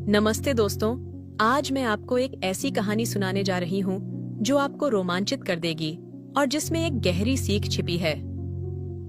नमस्ते दोस्तों, आज मैं आपको एक ऐसी कहानी सुनाने जा रही हूँ जो आपको रोमांचित कर देगी और जिसमें एक गहरी सीख छिपी है।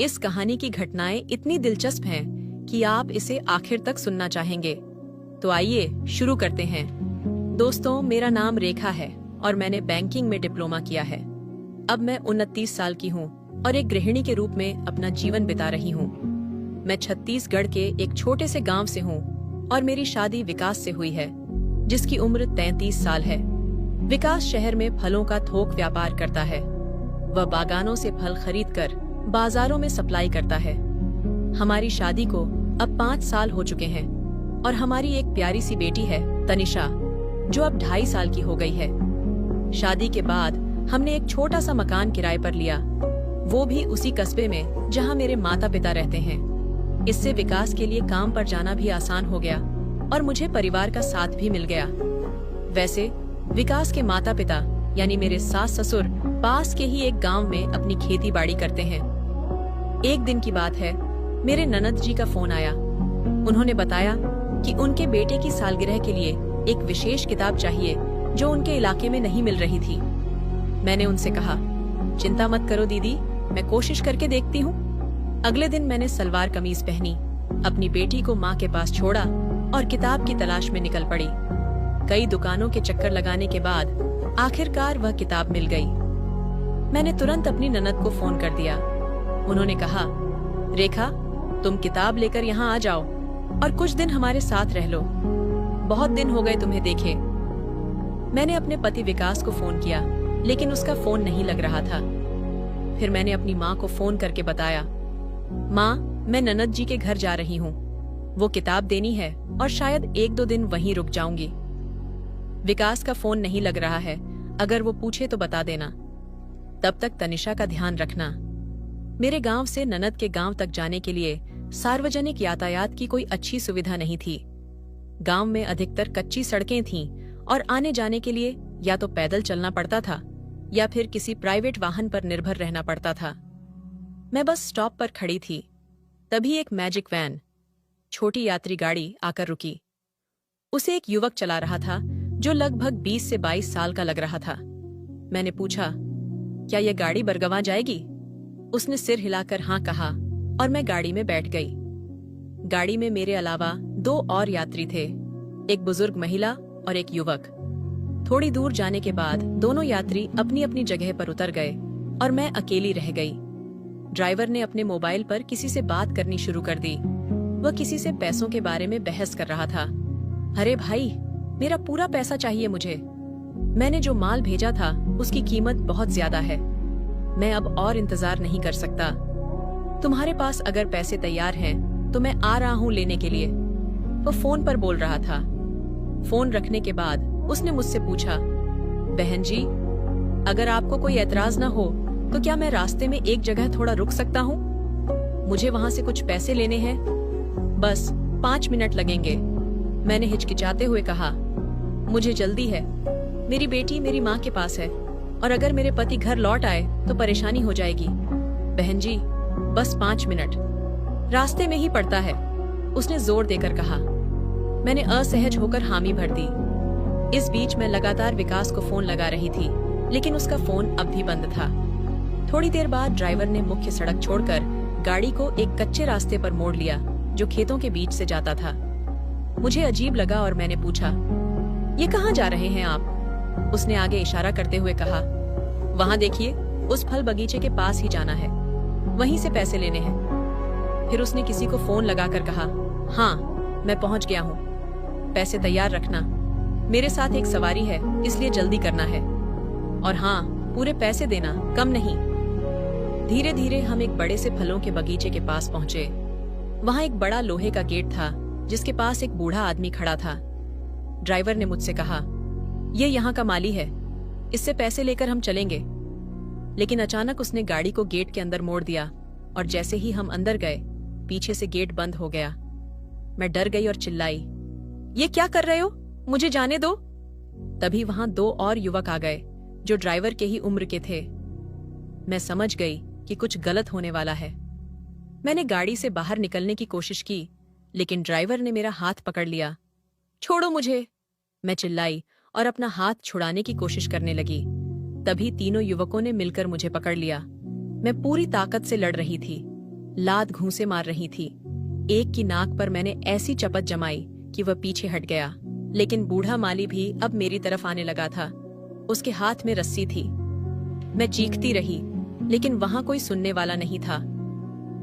इस कहानी की घटनाएं इतनी दिलचस्प हैं कि आप इसे आखिर तक सुनना चाहेंगे। तो आइए शुरू करते हैं। दोस्तों, मेरा नाम रेखा है और मैंने बैंकिंग में डिप्लोमा किया है। अब मैं 29 साल की हूँ और एक गृहिणी के रूप में अपना जीवन बिता रही हूँ। मैं छत्तीसगढ़ के एक छोटे से गांव से हूँ और मेरी शादी विकास से हुई है, जिसकी उम्र 33 साल है। विकास शहर में फलों का थोक व्यापार करता है। वह बागानों से फल खरीदकर बाजारों में सप्लाई करता है। हमारी शादी को अब 5 साल हो चुके हैं और हमारी एक प्यारी सी बेटी है, तनिषा, जो अब 2.5 साल की हो गई है। शादी के बाद हमने एक छोटा सा मकान किराए पर लिया, वो भी उसी कस्बे में जहाँ मेरे माता पिता रहते हैं। इससे विकास के लिए काम पर जाना भी आसान हो गया और मुझे परिवार का साथ भी मिल गया। वैसे विकास के माता पिता यानी मेरे सास ससुर पास के ही एक गांव में अपनी खेती बाड़ी करते हैं। एक दिन की बात है, मेरे ननद जी का फोन आया। उन्होंने बताया कि उनके बेटे की सालगिरह के लिए एक विशेष किताब चाहिए जो उनके इलाके में नहीं मिल रही थी। मैंने उनसे कहा, चिंता मत करो दीदी, मैं कोशिश करके देखती हूँ। अगले दिन मैंने सलवार कमीज पहनी, अपनी बेटी को माँ के पास छोड़ा और किताब की तलाश में निकल पड़ी। कई दुकानों के चक्कर लगाने के बाद आखिरकार वह किताब मिल गई। मैंने तुरंत अपनी ननद को फोन कर दिया। उन्होंने कहा, रेखा, तुम किताब लेकर यहाँ आ जाओ और कुछ दिन हमारे साथ रह लो। बहुत दिन हो गए तुम्हें देखे। मैंने अपने पति विकास को फोन किया, लेकिन उसका फोन नहीं लग रहा था। फिर मैंने अपनी माँ को फोन करके बताया, माँ, मैं ननद जी के घर जा रही हूँ। वो किताब देनी है और शायद 1-2 दिन वहीं रुक जाऊंगी। विकास का फोन नहीं लग रहा है, अगर वो पूछे तो बता देना। तब तक तनिषा का ध्यान रखना। मेरे गांव से ननद के गांव तक जाने के लिए सार्वजनिक यातायात की कोई अच्छी सुविधा नहीं थी। गांव में अधिकतर कच्ची सड़कें थीं और आने जाने के लिए या तो पैदल चलना पड़ता था या फिर किसी प्राइवेट वाहन पर निर्भर रहना पड़ता था। मैं बस स्टॉप पर खड़ी थी, तभी एक मैजिक वैन, छोटी यात्री गाड़ी, आकर रुकी। उसे एक युवक चला रहा था जो लगभग 20 से 22 साल का लग रहा था। मैंने पूछा, क्या यह गाड़ी बरगवां जाएगी? उसने सिर हिलाकर हाँ कहा और मैं गाड़ी में बैठ गई। गाड़ी में मेरे अलावा 2 और यात्री थे, एक बुजुर्ग महिला और एक युवक। थोड़ी दूर जाने के बाद दोनों यात्री अपनी अपनी जगह पर उतर गए और मैं अकेली रह गई। ड्राइवर ने अपने मोबाइल पर किसी से बात करनी शुरू कर दी। वह किसी से पैसों के बारे में बहस कर रहा था। अरे भाई, मेरा पूरा पैसा चाहिए मुझे। मैंने जो माल भेजा था उसकी कीमत बहुत ज्यादा है। मैं अब और इंतजार नहीं कर सकता। तुम्हारे पास अगर पैसे तैयार हैं तो मैं आ रहा हूँ लेने के लिए। वह फोन पर बोल रहा था। फोन रखने के बाद उसने मुझसे पूछा, बहन जी, अगर आपको कोई एतराज न हो तो क्या मैं रास्ते में एक जगह थोड़ा रुक सकता हूँ? मुझे वहाँ से कुछ पैसे लेने हैं। बस 5 मिनट लगेंगे। मैंने हिचकिचाते हुए कहा, मुझे जल्दी है। मेरी बेटी मेरी माँ के पास है और अगर मेरे पति घर लौट आए तो परेशानी हो जाएगी। बहन जी, बस 5 मिनट, रास्ते में ही पड़ता है, उसने जोर देकर कहा। मैंने असहज होकर हामी भर दी। इस बीच मैं लगातार विकास को फोन लगा रही थी, लेकिन उसका फोन अब भी बंद था। थोड़ी देर बाद ड्राइवर ने मुख्य सड़क छोड़कर गाड़ी को एक कच्चे रास्ते पर मोड़ लिया जो खेतों के बीच से जाता था। मुझे अजीब लगा और मैंने पूछा, ये कहाँ जा रहे हैं आप? उसने आगे इशारा करते हुए कहा, वहाँ देखिए, उस फल बगीचे के पास ही जाना है, वहीं से पैसे लेने हैं। फिर उसने किसी को फोन लगाकर कहा, हाँ, मैं पहुंच गया हूँ, पैसे तैयार रखना। मेरे साथ एक सवारी है, इसलिए जल्दी करना है। और हाँ, पूरे पैसे देना, कम नहीं। धीरे धीरे हम एक बड़े से फलों के बगीचे के पास पहुंचे। वहां एक बड़ा लोहे का गेट था जिसके पास एक बूढ़ा आदमी खड़ा था। ड्राइवर ने मुझसे कहा, ये यहाँ का माली है, इससे पैसे लेकर हम चलेंगे। लेकिन अचानक उसने गाड़ी को गेट के अंदर मोड़ दिया और जैसे ही हम अंदर गए, पीछे से गेट बंद हो गया। मैं डर गई और चिल्लाई, ये क्या कर रहे हो? मुझे जाने दो। तभी वहां 2 और युवक आ गए जो ड्राइवर के ही उम्र के थे। मैं समझ गई कि कुछ गलत होने वाला है। मैंने गाड़ी से बाहर निकलने की कोशिश की, लेकिन ड्राइवर ने मेरा हाथ पकड़ लिया। छोड़ो मुझे, मैं चिल्लाई और अपना हाथ छुड़ाने की कोशिश करने लगी। तभी तीनों युवकों ने मिलकर मुझे पकड़ लिया। मैं पूरी ताकत से लड़ रही थी, लात घूंसे मार रही थी। एक की नाक पर मैंने ऐसी चपत जमाई कि वह पीछे हट गया, लेकिन बूढ़ा माली भी अब मेरी तरफ आने लगा था। उसके हाथ में रस्सी थी। मैं चीखती रही, लेकिन वहां कोई सुनने वाला नहीं था।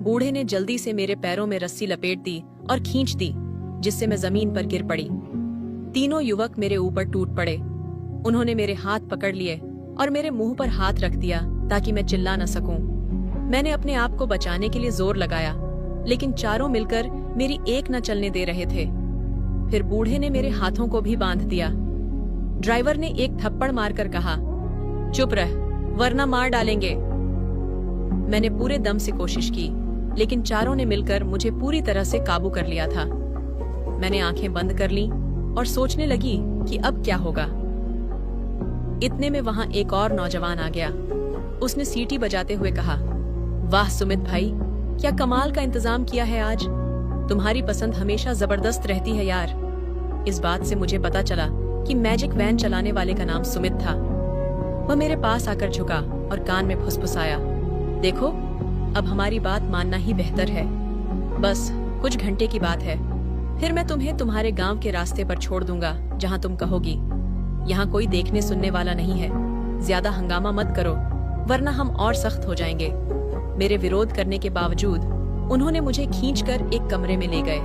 बूढ़े ने जल्दी से मेरे पैरों में रस्सी लपेट दी और खींच दी, जिससे मैं जमीन पर गिर पड़ी। तीनों युवक मेरे ऊपर टूट पड़े। उन्होंने मेरे हाथ पकड़ लिए और मेरे मुंह पर हाथ रख दिया ताकि मैं चिल्ला न सकूं। मैंने अपने आप को बचाने के लिए जोर लगाया, लेकिन चारों मिलकर मेरी एक न चलने दे रहे थे। फिर बूढ़े ने मेरे हाथों को भी बांध दिया। ड्राइवर ने एक थप्पड़ मारकर कहा, चुप रह, वरना मार डालेंगे। मैंने पूरे दम से कोशिश की, लेकिन चारों ने मिलकर मुझे पूरी तरह से काबू कर लिया था। मैंने आंखें बंद कर लीं और सोचने लगी कि अब क्या होगा। इतने में वहां एक और नौजवान आ गया। उसने सीटी बजाते हुए कहा, वाह सुमित भाई, क्या कमाल का इंतजाम किया है आज। तुम्हारी पसंद हमेशा जबरदस्त रहती है यार। इस बात से मुझे पता चला कि मैजिक वैन चलाने वाले का नाम सुमित था। वह मेरे पास आकर झुका और कान में फुसफुसाया, देखो, अब हमारी बात मानना ही बेहतर है। बस कुछ घंटे की बात है, फिर मैं तुम्हें तुम्हारे गांव के रास्ते पर छोड़ दूंगा, जहां तुम कहोगी। यहाँ कोई देखने सुनने वाला नहीं है। ज्यादा हंगामा मत करो, वरना हम और सख्त हो जाएंगे। मेरे विरोध करने के बावजूद उन्होंने मुझे खींचकर एक कमरे में ले गए।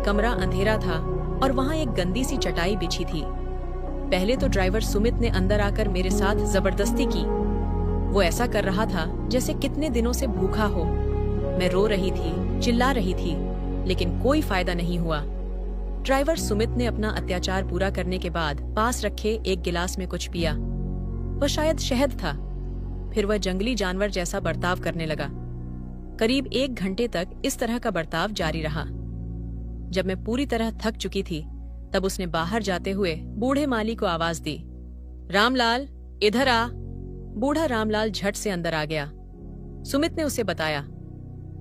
कमरा अंधेरा था और वहाँ एक गंदी सी चटाई बिछी थी। पहले तो ड्राइवर सुमित ने अंदर आकर मेरे साथ जबरदस्ती की। वो ऐसा कर रहा था जैसे कितने दिनों से भूखा हो। मैं रो रही थी, चिल्ला रही थी, लेकिन कोई फायदा नहीं हुआ। ड्राइवर सुमित ने अपना अत्याचार पूरा करने के बाद पास रखे एक गिलास में कुछ पिया। वह शायद शहद था। फिर वह जंगली जानवर जैसा बर्ताव करने लगा। करीब 1 घंटे तक इस तरह का बर्ताव जारी रहा। जब मैं पूरी तरह थक चुकी थी, तब उसने बाहर जाते हुए बूढ़े माली को आवाज दी, रामलाल, इधर आ। बूढ़ा रामलाल झट से अंदर आ गया। सुमित ने उसे बताया,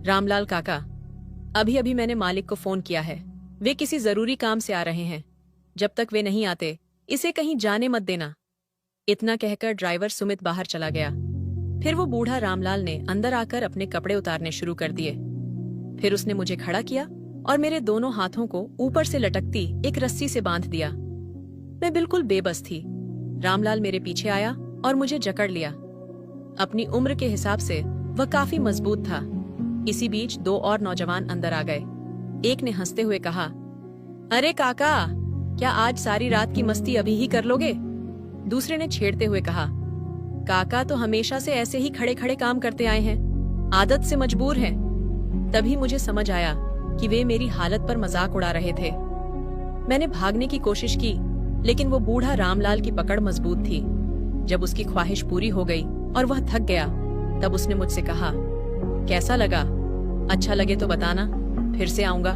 रामलाल काका, अभी अभी मैंने मालिक को फोन किया है। वे किसी जरूरी काम से आ रहे हैं। जब तक वे नहीं आते, इसे कहीं जाने मत देना। इतना कहकर ड्राइवर सुमित बाहर चला गया। फिर वो बूढ़ा रामलाल ने अंदर आकर अपने कपड़े उतारने शुरू कर दिए। फिर उसने मुझे खड़ा किया और मेरे दोनों हाथों को ऊपर से लटकती एक रस्सी से बांध दिया। मैं बिल्कुल बेबस थी। रामलाल मेरे पीछे आया और मुझे जकड़ लिया। अपनी उम्र के हिसाब से वह काफी मजबूत था। इसी बीच 2 और नौजवान अंदर आ गए। एक ने हंसते हुए कहा, अरे काका, क्या आज सारी रात की मस्ती अभी ही कर लोगे? दूसरे ने छेड़ते हुए कहा, काका तो हमेशा से ऐसे ही खड़े खड़े काम करते आए हैं, आदत से मजबूर हैं। तभी मुझे समझ आया कि वे मेरी हालत पर मजाक उड़ा रहे थे। मैंने भागने की कोशिश की, लेकिन वो बूढ़ा रामलाल की पकड़ मजबूत थी। जब उसकी ख्वाहिश पूरी हो गई और वह थक गया, तब उसने मुझसे कहा, कैसा लगा? अच्छा लगे तो बताना, फिर से आऊंगा।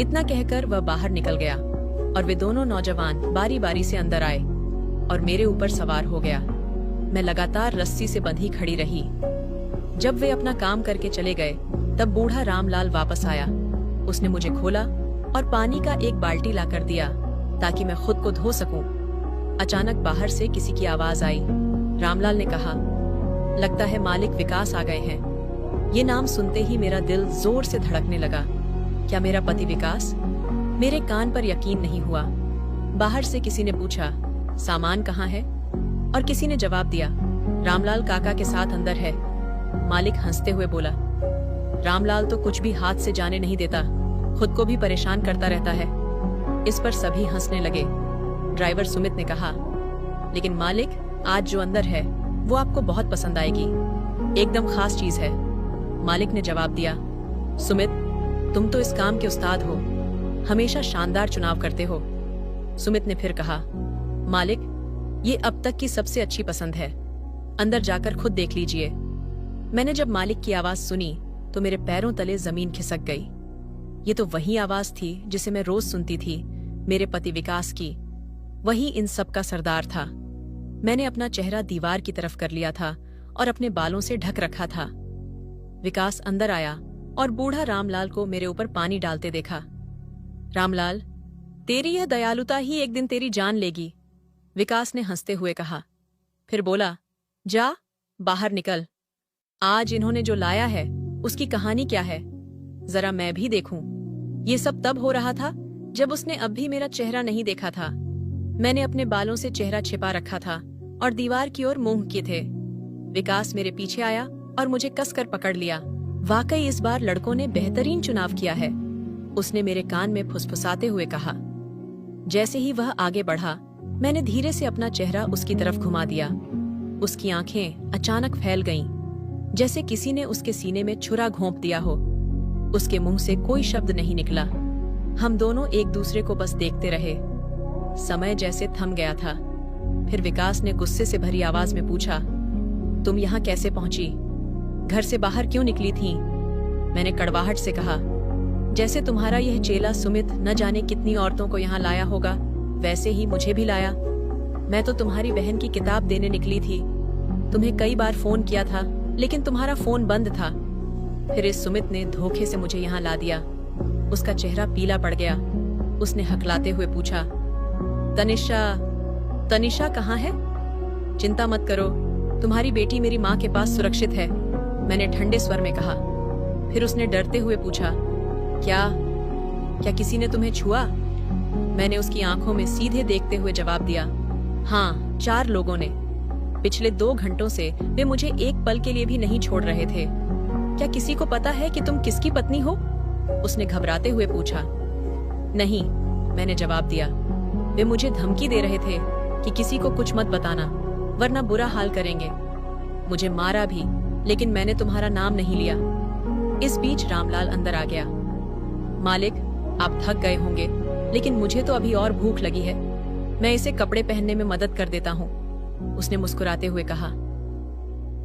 इतना कहकर वह बाहर निकल गया और वे दोनों नौजवान बारी बारी से अंदर आए और मेरे ऊपर सवार हो गया। मैं लगातार रस्सी से बंधी खड़ी रही। जब वे अपना काम करके चले गए, तब बूढ़ा रामलाल वापस आया। उसने मुझे खोला और पानी का एक बाल्टी लाकर दिया ताकि मैं खुद को धो सकूं। अचानक बाहर से किसी की आवाज आई। रामलाल ने कहा, लगता है मालिक विकास आ गए हैं। ये नाम सुनते ही मेरा दिल जोर से धड़कने लगा। क्या मेरा पति विकास? मेरे कान पर यकीन नहीं हुआ। बाहर से किसी ने पूछा, सामान कहाँ है? और किसी ने जवाब दिया, रामलाल काका के साथ अंदर है। मालिक हंसते हुए बोला, रामलाल तो कुछ भी हाथ से जाने नहीं देता, खुद को भी परेशान करता रहता है। इस पर सभी हंसने लगे। ड्राइवर सुमित ने कहा, लेकिन मालिक, आज जो अंदर है वो आपको बहुत पसंद आएगी, एकदम खास चीज है। मालिक ने जवाब दिया, सुमित, तुम तो इस काम के उस्ताद हो, हमेशा शानदार चुनाव करते हो। सुमित ने फिर कहा, मालिक, ये अब तक की सबसे अच्छी पसंद है, अंदर जाकर खुद देख लीजिए। मैंने जब मालिक की आवाज सुनी तो मेरे पैरों तले जमीन खिसक गई। ये तो वही आवाज थी जिसे मैं रोज सुनती थी, मेरे पति विकास की। वही इन सब का सरदार था। मैंने अपना चेहरा दीवार की तरफ कर लिया था और अपने बालों से ढक रखा था। विकास अंदर आया और बूढ़ा रामलाल को मेरे ऊपर पानी डालते देखा। रामलाल, तेरी यह दयालुता ही एक दिन तेरी जान लेगी, विकास ने हंसते हुए कहा। फिर बोला, जा, बाहर निकल। आज इन्होंने जो लाया है उसकी कहानी क्या है, जरा मैं भी देखूं। ये सब तब हो रहा था जब उसने अब भी मेरा चेहरा नहीं देखा था। मैंने अपने बालों से चेहरा छिपा रखा था और दीवार की ओर मुंह किए थे। विकास मेरे पीछे आया और मुझे कसकर पकड़ लिया। वाकई इस बार लड़कों ने बेहतरीन चुनाव किया है, उसने मेरे कान में फुसफुसाते हुए कहा। जैसे ही वह आगे बढ़ा, मैंने धीरे से अपना चेहरा उसकी तरफ घुमा दिया। उसकी आंखें अचानक फैल गईं, जैसे किसी ने उसके सीने में छुरा घोंप दिया हो। उसके मुंह से कोई शब्द नहीं निकला। हम दोनों एक दूसरे को बस देखते रहे। समय जैसे थम गया था। फिर विकास ने गुस्से से भरी आवाज में पूछा, तुम यहाँ कैसे पहुंची? घर से बाहर क्यों निकली थी? मैंने कड़वाहट से कहा, जैसे तुम्हारा यह चेला सुमित न जाने कितनी औरतों को यहाँ लाया होगा, वैसे ही मुझे भी लाया। मैं तो तुम्हारी बहन की किताब देने निकली थी। तुम्हें कई बार फोन किया था, लेकिन तुम्हारा फोन बंद था। फिर इस सुमित ने धोखे से मुझे यहाँ ला दिया। उसका चेहरा पीला पड़ गया। उसने हकलाते हुए पूछा, तनिषा कहाँ है? चिंता मत करो, तुम्हारी बेटी मेरी माँ के पास सुरक्षित है, मैंने ठंडे स्वर में कहा। फिर उसने डरते हुए पूछा, क्या किसी ने तुम्हें छुआ? मैंने उसकी आंखों में सीधे देखते हुए जवाब दिया, हाँ, 4 लोगों ने। पिछले 2 घंटों से वे मुझे एक पल के लिए भी नहीं छोड़ रहे थे। क्या किसी को पता है कि तुम किसकी पत्नी हो? उसने घबराते हुए पूछा। नहीं, मैंने जवाब दिया। वे मुझे धमकी दे रहे थे कि किसी को कुछ मत बताना, वरना बुरा हाल करेंगे। मुझे मारा भी, लेकिन मैंने तुम्हारा नाम नहीं लिया। इस बीच रामलाल अंदर आ गया। मालिक, आप थक गए होंगे, लेकिन मुझे तो अभी और भूख लगी है। मैं इसे कपड़े पहनने में मदद कर देता हूँ, उसने मुस्कुराते हुए कहा।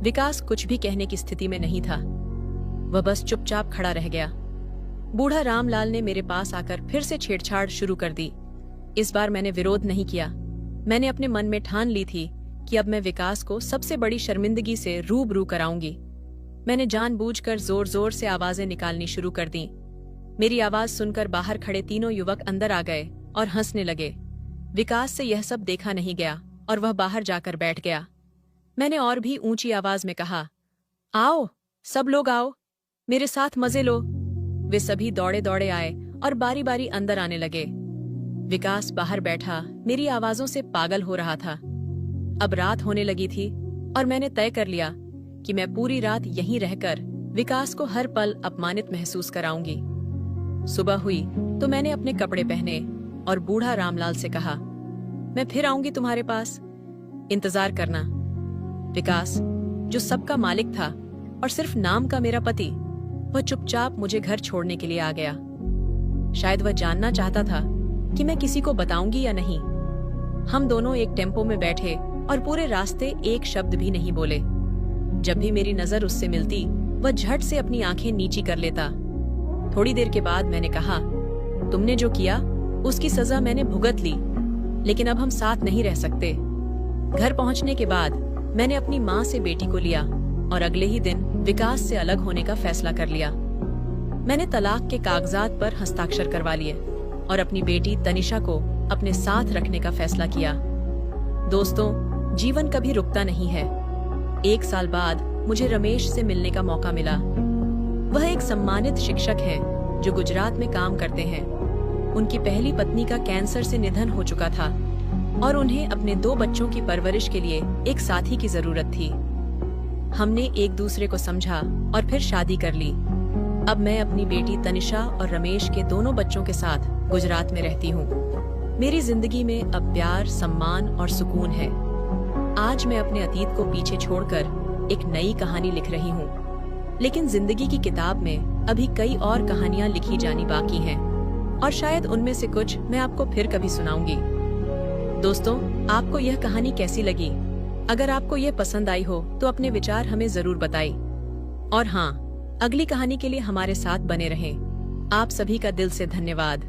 विकास कुछ भी कहने की स्थिति में नहीं था। वह बस चुपचाप खड़ा रह गया। बूढ़ा रामलाल ने मेरे पास आकर फिर से छेड़छाड़ शुरू कर दी। इस बार मैंने विरोध नहीं किया। मैंने अपने मन में ठान ली थी कि अब मैं विकास को सबसे बड़ी शर्मिंदगी से रूबरू कराऊंगी। मैंने जानबूझकर जोर जोर से आवाजें निकालनी शुरू कर दी। मेरी आवाज सुनकर बाहर खड़े तीनों युवक अंदर आ गए और हंसने लगे। विकास से यह सब देखा नहीं गया और वह बाहर जाकर बैठ गया। मैंने और भी ऊंची आवाज में कहा, आओ, सब लोग आओ, मेरे साथ मजे लो। वे सभी दौड़े दौड़े आए और बारी बारी अंदर आने लगे। विकास बाहर बैठा मेरी आवाजों से पागल हो रहा था। अब रात होने लगी थी और मैंने तय कर लिया कि मैं पूरी रात यहीं रहकर विकास को हर पल अपमानित महसूस कराऊंगी। सुबह हुई तो मैंने अपने कपड़े पहने और बूढ़ा रामलाल से कहा, मैं फिर आऊंगी तुम्हारे पास, इंतजार करना। विकास, जो सबका मालिक था और सिर्फ नाम का मेरा पति, वह चुपचाप मुझे घर छोड़ने के लिए आ गया। शायद वह जानना चाहता था कि मैं किसी को बताऊंगी या नहीं। हम दोनों एक टेम्पो में बैठे और पूरे रास्ते एक शब्द भी नहीं बोले। जब भी मेरी नजर उससे मिलती, वह झट से अपनी आंखें नीची कर लेता। थोड़ी देर के बाद मैंने कहा, तुमने जो किया उसकी सजा मैंने भुगत ली, लेकिन अब हम साथ नहीं रह सकते। घर पहुंचने के बाद मैंने अपनी माँ से बेटी को लिया और अगले ही दिन विकास से अलग होने का फैसला कर लिया। मैंने तलाक के कागजात पर हस्ताक्षर करवा लिए और अपनी बेटी तनिषा को अपने साथ रखने का फैसला किया। दोस्तों, जीवन कभी रुकता नहीं है। 1 साल बाद मुझे रमेश से मिलने का मौका मिला। वह एक सम्मानित शिक्षक हैं जो गुजरात में काम करते हैं। उनकी पहली पत्नी का कैंसर से निधन हो चुका था और उन्हें अपने 2 बच्चों की परवरिश के लिए एक साथी की जरूरत थी। हमने एक दूसरे को समझा और फिर शादी कर ली। अब मैं अपनी बेटी तनिषा और रमेश के दोनों बच्चों के साथ गुजरात में रहती हूँ। मेरी जिंदगी में अब प्यार, सम्मान और सुकून है। आज मैं अपने अतीत को पीछे छोड़कर एक नई कहानी लिख रही हूँ, लेकिन जिंदगी की किताब में अभी कई और कहानियाँ लिखी जानी बाकी हैं और शायद उनमें से कुछ मैं आपको फिर कभी सुनाऊंगी। दोस्तों, आपको यह कहानी कैसी लगी? अगर आपको यह पसंद आई हो तो अपने विचार हमें जरूर बताइए। और हाँ, अगली कहानी के लिए हमारे साथ बने रहें। आप सभी का दिल से धन्यवाद।